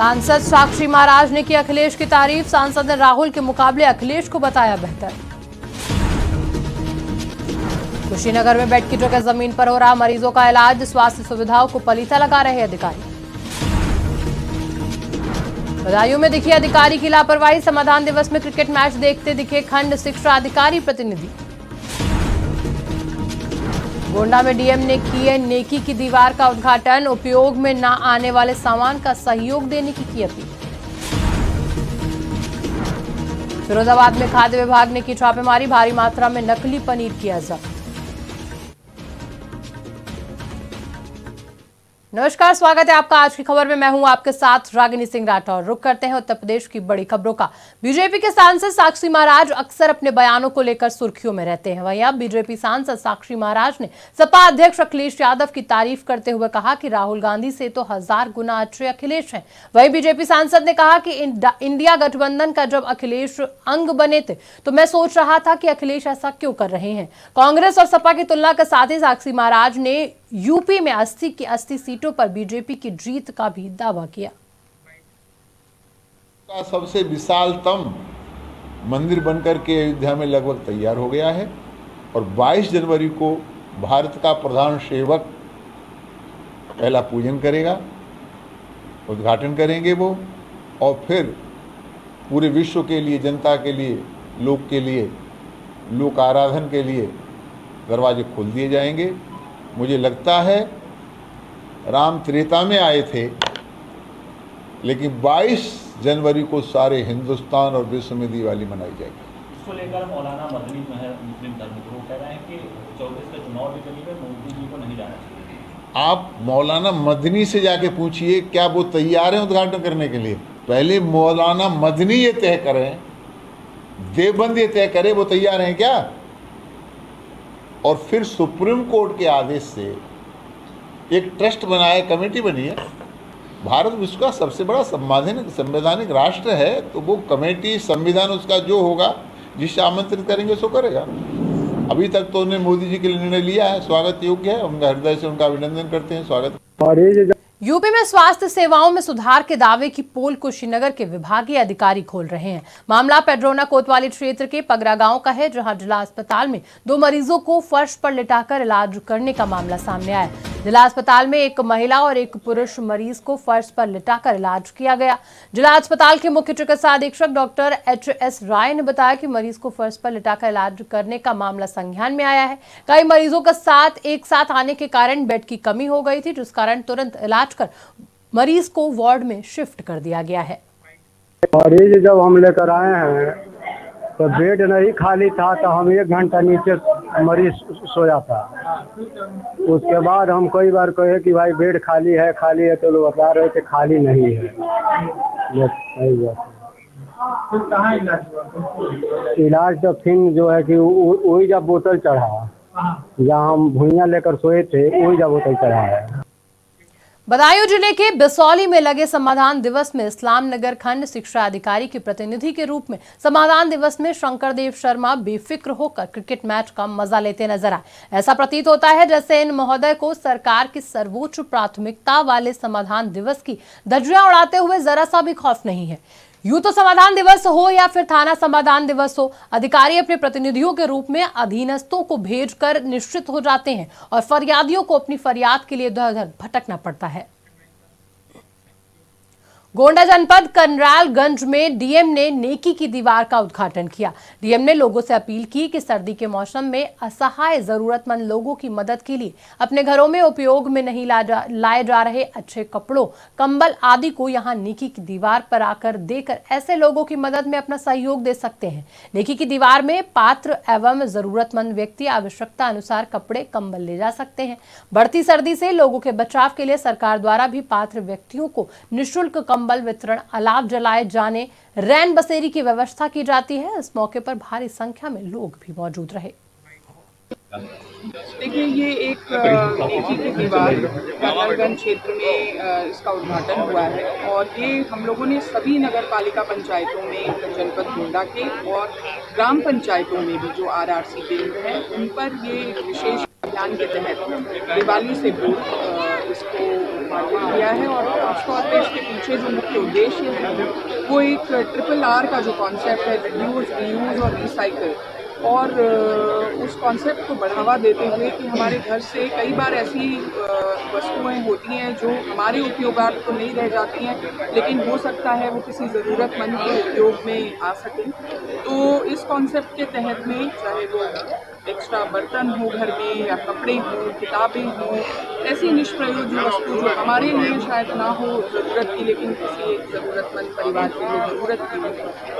सांसद साक्षी महाराज ने की अखिलेश की तारीफ। सांसद ने राहुल के मुकाबले अखिलेश को बताया बेहतर। कुशीनगर में बेड किटों के जमीन पर हो रहा मरीजों का इलाज। स्वास्थ्य सुविधाओं को पलीता लगा रहे अधिकारी। बदायूं में दिखी अधिकारी की लापरवाही। समाधान दिवस में क्रिकेट मैच देखते दिखे खंड शिक्षा अधिकारी प्रतिनिधि। गोंडा में डीएम ने की है नेकी की दीवार का उद्घाटन। उपयोग में न आने वाले सामान का सहयोग देने की अपील। फिरोजाबाद में खाद्य विभाग ने की छापेमारी। भारी मात्रा में नकली पनीर किया जब्त। नमस्कार, स्वागत है आपका आज की खबर में। मैं हूं आपके साथ रागिनी सिंह राठौर। रुक करते हैं उत्तर प्रदेश की बड़ी खबरों का। बीजेपी के सांसद साक्षी महाराज अक्सर अपने बयानों को लेकर सुर्खियों में रहते हैं। वहीं अब बीजेपी सांसद साक्षी महाराज ने सपा अध्यक्ष अखिलेश यादव की तारीफ करते हुए कहा कि राहुल गांधी से तो 1000 गुना अच्छे अखिलेश हैं। वहीं बीजेपी सांसद ने कहा कि इंडिया गठबंधन का जब अखिलेश अंग बने थे तो मैं सोच रहा था कि अखिलेश ऐसा क्यों कर रहे हैं। कांग्रेस और सपा की तुलना के साथ ही साक्षी महाराज ने यूपी में 80 की 80 सीटों पर बीजेपी की जीत का भी दावा किया। सबसे विशालतम मंदिर बनकर के अयोध्या में लगभग तैयार हो गया है और 22 जनवरी को भारत का प्रधान सेवक पहला पूजन करेगा, उद्घाटन करेंगे वो, और फिर पूरे विश्व के लिए, जनता के लिए, लोक के लिए, लोक आराधन के लिए दरवाजे खोल दिए जाएंगे। मुझे लगता है राम त्रेता में आए थे, लेकिन 22 जनवरी को सारे हिंदुस्तान और विश्व में दिवाली मनाई जाएगी। इसको लेकर मौलाना मदनी जो है मुस्लिम धर्मगुरु कह रहे हैं कि 24 का चुनाव भी करीब मोदी जी को नहीं जाना चाहिए। आप मौलाना मदनी से जाके पूछिए क्या वो तैयार हैं उद्घाटन करने के लिए। पहले मौलाना मदनी ये तय करें, देवबंद ये तय करे वो तैयार हैं क्या, और फिर सुप्रीम कोर्ट के आदेश से एक ट्रस्ट बनाए, कमेटी बनी है। भारत विश्व का सबसे बड़ा संवैधानिक राष्ट्र है, तो वो कमेटी, संविधान उसका जो होगा, जिसे आमंत्रित करेंगे सो करेगा। अभी तक तो उन्होंने मोदी जी के लिए निर्णय लिया है, स्वागत योग्य है, उनका हृदय से उनका अभिनंदन करते हैं, स्वागत। यूपी में स्वास्थ्य सेवाओं में सुधार के दावे की पोल कुशीनगर के विभागीय अधिकारी खोल रहे हैं। मामला पेड्रोना कोतवाली क्षेत्र के पगरा गांव का है, जहां जिला अस्पताल में 2 मरीजों को फर्श पर लिटाकर इलाज करने का मामला सामने आया। जिला अस्पताल में एक महिला और एक पुरुष मरीज को फर्श पर लिटाकर इलाज किया गया। जिला अस्पताल के मुख्य चिकित्सा अधीक्षक डॉक्टर एच.एस. राय ने बताया कि मरीज को फर्श पर लिटाकर इलाज करने का मामला संज्ञान में आया है। कई मरीजों का एक साथ आने के कारण बेड की कमी हो गई थी, जिस कारण तुरंत इलाज कर मरीज को वार्ड में शिफ्ट कर दिया गया है। मरीज जब हम लेकर आए हैं तो बेड नहीं खाली था, तो हम 1 घंटा नीचे मरीज सोया था। उसके बाद हम कई बार कहे कि भाई बेड खाली है, तो लोग बता रहे थे खाली नहीं है। इलाज तो फिर जो है कि वही जब बोतल चढ़ा, जहाँ हम भुइयाँ लेकर सोए थे, वही जब बोतल चढ़ा है। बदायूं जिले के बिसौली में लगे समाधान दिवस में इस्लाम नगर खंड शिक्षा अधिकारी के प्रतिनिधि के रूप में समाधान दिवस में शंकरदेव शर्मा बेफिक्र होकर क्रिकेट मैच का मजा लेते नजर आए। ऐसा प्रतीत होता है जैसे इन महोदय को सरकार की सर्वोच्च प्राथमिकता वाले समाधान दिवस की धज्जियां उड़ाते हुए जरा सा भी खौफ नहीं है। यूं तो समाधान दिवस हो या फिर थाना समाधान दिवस हो, अधिकारी अपने प्रतिनिधियों के रूप में अधीनस्थों को भेजकर निश्चित हो जाते हैं और फरियादियों को अपनी फरियाद के लिए इधर-उधर भटकना पड़ता है। गोंडा जनपद करनालगंज में डीएम ने नेकी की दीवार का उद्घाटन किया। डीएम ने लोगों से अपील की कि सर्दी के मौसम में असहाय जरूरतमंद लोगों की मदद के लिए अपने घरों में उपयोग में नहीं लाए जा रहे अच्छे कपड़ों, कंबल आदि को यहां नेकी की दीवार पर आकर देकर ऐसे लोगों की मदद में अपना सहयोग दे सकते हैं। नेकी की दीवार में पात्र एवं जरूरतमंद व्यक्ति आवश्यकता अनुसार कपड़े, कंबल ले जा सकते हैं। बढ़ती सर्दी से लोगों के बचाव के लिए सरकार द्वारा भी पात्र व्यक्तियों को निःशुल्क कंबल वितरण, अलाव जलाए जाने, रैन बसेरी की व्यवस्था की जाती है। इस मौके पर भारी संख्या में लोग भी मौजूद रहे। देखिए, ये एक नेकी की दीवार करनालगंज क्षेत्र में इसका उद्घाटन हुआ है और ये हम लोगों ने सभी नगर पालिका पंचायतों में, जनपद गोंडा के और ग्राम पंचायतों में भी जो आरआरसी केंद्र हैं उन पर ये विशेष अभियान के तहत दिवाली से पूर्व इसको उद्घाटन किया है। और खासतौर पे इसके पीछे जो मुख्य उद्देश्य है वो एक RRR का जो कॉन्सेप्ट है, रिड्यूस, रीयूज और रिसाइकल, और उस कॉन्सेप्ट को बढ़ावा देते हुए कि हमारे घर से कई बार ऐसी वस्तुएं होती हैं जो हमारे उपयोगार्थ तो नहीं रह जाती हैं, लेकिन हो सकता है वो किसी ज़रूरतमंद के उपयोग में आ सकें। तो इस कॉन्सेप्ट के तहत में चाहे वो एक्स्ट्रा बर्तन हो घर में, या कपड़े हों, किताबें हों, ऐसी निष्प्रयोज्य वस्तु जो हमारे लिए शायद ना हो ज़रूरत की, लेकिन किसी एक ज़रूरतमंद परिवार के लिए ज़रूरत की हो,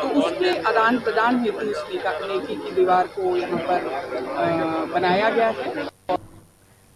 तो उसके आदान प्रदान हेतु इस नेकी की दीवार को यहाँ पर बनाया गया है।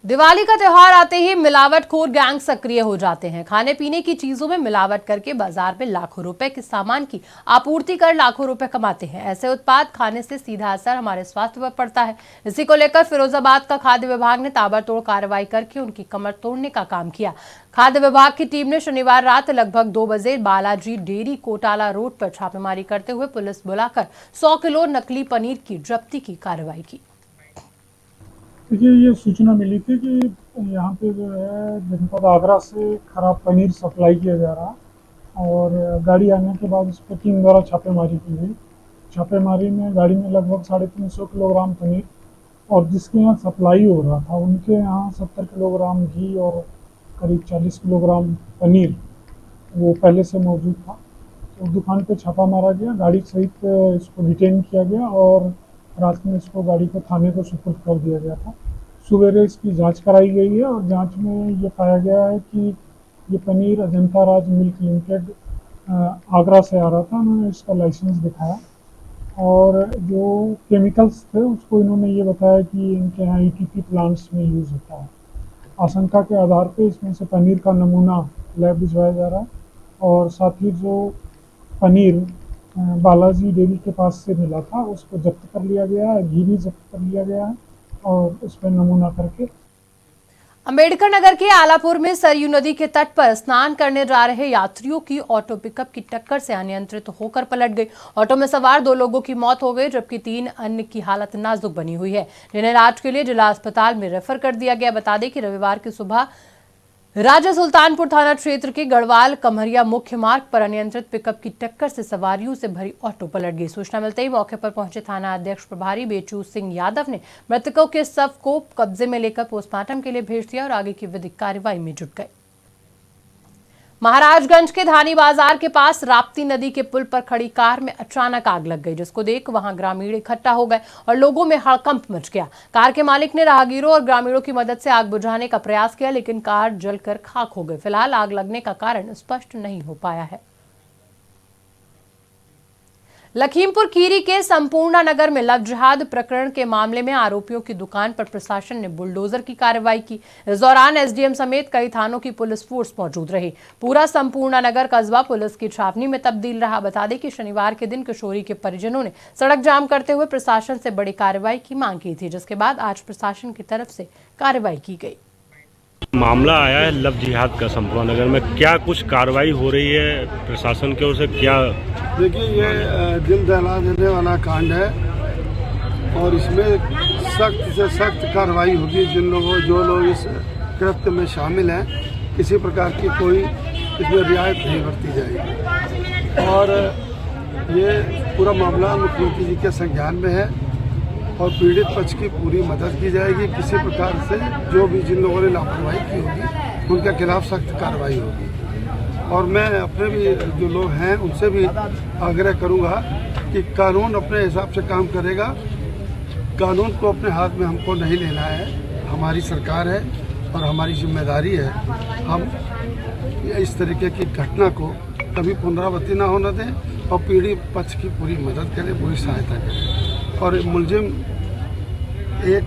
दिवाली का त्योहार आते ही मिलावटखोर गैंग सक्रिय हो जाते हैं। खाने पीने की चीजों में मिलावट करके बाजार में लाखों रुपए के सामान की आपूर्ति कर लाखों रुपए कमाते हैं। ऐसे उत्पाद खाने से सीधा असर हमारे स्वास्थ्य पर पड़ता है। इसी को लेकर फिरोजाबाद का खाद्य विभाग ने ताबड़तोड़ कार्रवाई करके उनकी कमर तोड़ने का काम किया। खाद्य विभाग की टीम ने शनिवार रात लगभग 2 बजे बालाजी डेयरी कोटाला रोड पर छापेमारी करते हुए पुलिस बुलाकर 100 किलो नकली पनीर की जब्ती की कार्रवाई की। देखिए, ये सूचना मिली थी कि यहाँ पे जो है जनपद आगरा से खराब पनीर सप्लाई किया जा रहा, और गाड़ी आने के बाद उस पर टीम द्वारा छापेमारी की गई। छापेमारी में गाड़ी में लगभग 350 किलोग्राम पनीर, और जिसके यहाँ सप्लाई हो रहा था उनके यहाँ 70 किलोग्राम घी और करीब 40 किलोग्राम पनीर वो पहले से मौजूद था। तो दुकान पे छापा मारा गया, गाड़ी सहित इसको डिटेन किया गया और रात में इसको गाड़ी को थाने को सुपुर्द कर दिया गया था। सवेरे इसकी जांच कराई गई है और जांच में ये पाया गया है कि ये पनीर अजंता राज मिल्क लिमिटेड आगरा से आ रहा था। उन्होंने इसका लाइसेंस दिखाया और जो केमिकल्स थे उसको इन्होंने ये बताया कि इनके यहाँ ETP प्लांट्स में यूज़ होता है। आशंका के आधार पे इसमें से पनीर का नमूना लैब भिजवाया जा रहा है, और साथ ही जो पनीर बालाजी डेयरी के पास से मिला था उसको जब्त कर लिया गया है, घी भी जब्त कर लिया गया है, और उस पर नमूना करके। अंबेडकर नगर के आलापुर में सरयू नदी के तट पर स्नान करने जा रहे यात्रियों की ऑटो पिकअप की टक्कर से अनियंत्रित होकर पलट गई। ऑटो में सवार 2 लोगों की मौत हो गई, जबकि 3 अन्य की हालत नाजुक बनी हुई है, जिन्हें इलाज के लिए जिला अस्पताल में रेफर कर दिया गया। बता दें कि रविवार की सुबह राजा सुल्तानपुर थाना क्षेत्र के गढ़वाल कमरिया मुख्य मार्ग पर अनियंत्रित पिकअप की टक्कर से सवारियों से भरी ऑटो पलट गई। सूचना मिलते ही मौके पर पहुंचे थाना अध्यक्ष प्रभारी बेचू सिंह यादव ने मृतकों के शव को कब्जे में लेकर पोस्टमार्टम के लिए भेज दिया और आगे की विधिक कार्रवाई में जुट गए। महाराजगंज के धानी बाजार के पास राप्ती नदी के पुल पर खड़ी कार में अचानक आग लग गई, जिसको देख वहां ग्रामीण इकट्ठा हो गए और लोगों में हड़कंप मच गया। कार के मालिक ने राहगीरों और ग्रामीणों की मदद से आग बुझाने का प्रयास किया, लेकिन कार जलकर खाक हो गई। फिलहाल आग लगने का कारण स्पष्ट नहीं हो पाया है। लखीमपुर खीरी के संपूर्णा नगर में लव जिहाद प्रकरण के मामले में आरोपियों की दुकान पर प्रशासन ने बुलडोजर की कार्रवाई की। इस दौरान SDM समेत कई थानों की पुलिस फोर्स मौजूद रही। पूरा संपूर्णा नगर कस्बा पुलिस की छावनी में तब्दील रहा। बता दें कि शनिवार के दिन किशोरी के परिजनों ने सड़क जाम करते हुए प्रशासन से बड़ी कार्रवाई की मांग की थी, जिसके बाद आज प्रशासन की तरफ से कार्रवाई की गई। मामला आया है लव जिहाद का संपूर्ण नगर में, क्या कुछ कार्रवाई हो रही है प्रशासन की ओर से? क्या देखिए, ये दिल दहला देने वाला कांड है और इसमें सख्त से सख्त कार्रवाई होगी। जो लोग इस कृत्य में शामिल हैं, किसी प्रकार की कोई इसमें रियायत नहीं बरती जाएगी। और ये पूरा मामला मुख्यमंत्री जी के संज्ञान में है और पीड़ित पक्ष की पूरी मदद की जाएगी। किसी प्रकार से जो भी जिन लोगों ने लापरवाही की होगी उनके खिलाफ सख्त कार्रवाई होगी। और मैं अपने भी जो लोग हैं उनसे भी आग्रह करूंगा कि कानून अपने हिसाब से काम करेगा। कानून को अपने हाथ में हमको नहीं लेना है, हमारी सरकार है और हमारी जिम्मेदारी है। हम इस तरीके की घटना को कभी पुनरावृत्ति ना होने दें और पीड़ित पक्ष की पूरी मदद करें, पूरी सहायता करें। और एक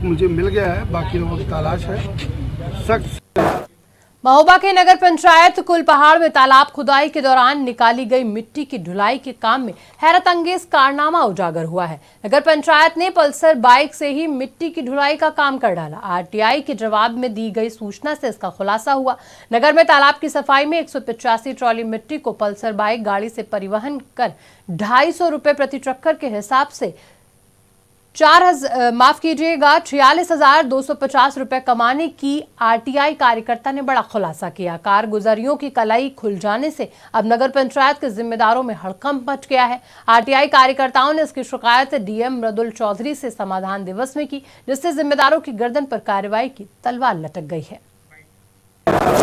मुलजिम मिल गया है, बाकी लोगों की तलाश है। सख्त महोबा के नगर पंचायत कुलपहाड़ में तालाब खुदाई के दौरान निकाली गई मिट्टी की ढुलाई के काम में हैरत अंगेज कारनामा उजागर हुआ है। नगर पंचायत ने पल्सर बाइक से ही मिट्टी की ढुलाई का काम कर डाला। RTI के जवाब में दी गई सूचना से इसका खुलासा हुआ। नगर में तालाब की सफाई में 185 ट्रॉली मिट्टी को पल्सर बाइक गाड़ी से परिवहन कर 250 रुपए प्रति चक्कर के हिसाब से 46,250 रुपए कमाने की आरटीआई कार्यकर्ता ने बड़ा खुलासा किया। कारगुजारियों की कलाई खुल जाने से अब नगर पंचायत के जिम्मेदारों में हड़कंप मच गया है। आरटीआई कार्यकर्ताओं ने इसकी शिकायत डीएम मृदुल चौधरी से समाधान दिवस में की, जिससे जिम्मेदारों की गर्दन पर कार्रवाई की तलवार लटक गई है।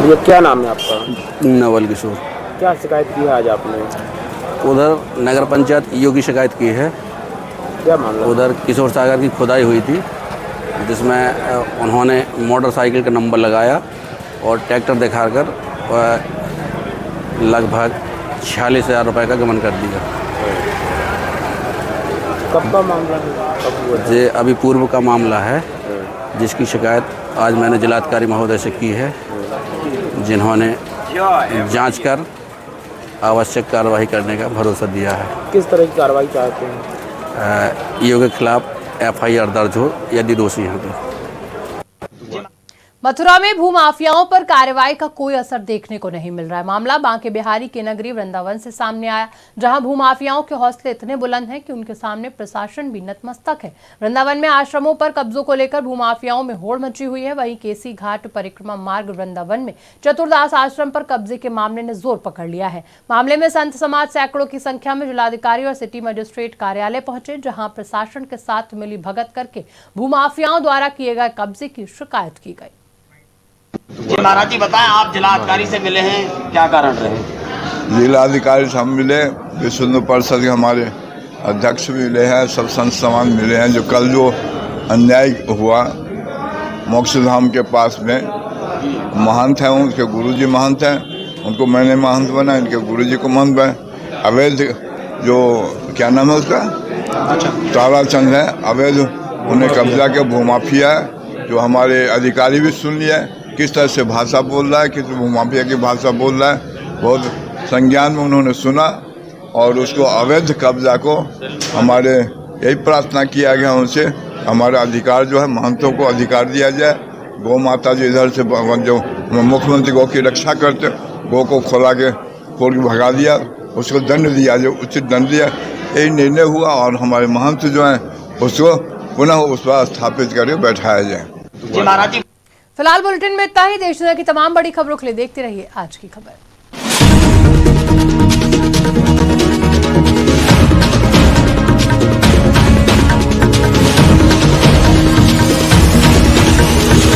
ये क्या नाम है आपका? नवल किशोर। क्या शिकायत की है आज आपने? उधर नगर पंचायत ईओ की शिकायत की है। क्या मामला? उधर किशोर सागर की खुदाई हुई थी, जिसमें उन्होंने मोटरसाइकिल का नंबर लगाया और ट्रैक्टर दिखाकर लगभग 46,000 रुपये का गबन कर दिया। कब का मामला है? कब हुआ? ये अभी पूर्व का मामला है, जिसकी शिकायत आज मैंने जिलाधिकारी महोदय से की है, जिन्होंने जांच कर आवश्यक कार्रवाई करने का भरोसा दिया है। किस तरह की कार्रवाई चाहते हैं? ईओ के खिलाफ एफआईआर दर्ज हो यदि दोषी हैं तो। मथुरा में भूमाफियाओं पर कार्रवाई का कोई असर देखने को नहीं मिल रहा है। मामला बांके बिहारी के नगरी वृंदावन से सामने आया, जहां भूमाफियाओं के हौसले इतने बुलंद हैं कि उनके सामने प्रशासन भी नतमस्तक है। वृंदावन में आश्रमों पर कब्जों को लेकर भूमाफियाओं में होड़ मची हुई है। वहीं केसी घाट परिक्रमा मार्ग वृंदावन में चतुर्दास आश्रम पर कब्जे के मामले ने जोर पकड़ लिया है। मामले में संत समाज सैकड़ों की संख्या में जिलाधिकारी और सिटी मजिस्ट्रेट कार्यालय पहुंचे, जहाँ प्रशासन के साथ मिली भगत करके भूमाफियाओं द्वारा किए गए कब्जे की शिकायत की गई। जी महाराज जी बताएं, आप जिलाधिकारी से मिले हैं, क्या कारण रहे? जिलाधिकारी से हम मिले, विश्व हिंदू परिषद के हमारे अध्यक्ष भी मिले हैं, सब संत समाज मिले हैं। जो कल जो अन्याय हुआ मोक्षधाम के पास में, महंत हैं, उनके गुरुजी महंत हैं, उनको मैंने महंत बना, इनके गुरुजी को महंत बना। अवैध जो क्या नाम है उसका, ताराचंद है, अवैध उन्हें कब्जा के भूमाफिया है, जो हमारे अधिकारी भी सुन लिया है किस तरह से भाषा बोल रहा है, किस भूमाफिया की भाषा बोल रहा है। बहुत संज्ञान में उन्होंने सुना और उसको अवैध कब्जा को हमारे यही प्रार्थना किया गया उनसे, हमारा अधिकार जो है महंतों को अधिकार दिया जाए। गौ माता जी इधर से जो मुख्यमंत्री गौ की रक्षा करते, गौ को खोल के भगा दिया, उसको दंड दिया, जो उचित दंड दिया, यही निर्णय हुआ। और हमारे महंत जो हैं उसको पुनः उस पर स्थापित करके बैठाया जाए। जी महाराज जी फिलहाल बुलेटिन में इतना ही। देश दुनिया की तमाम बड़ी खबरों के लिए देखते रहिए आज की खबर।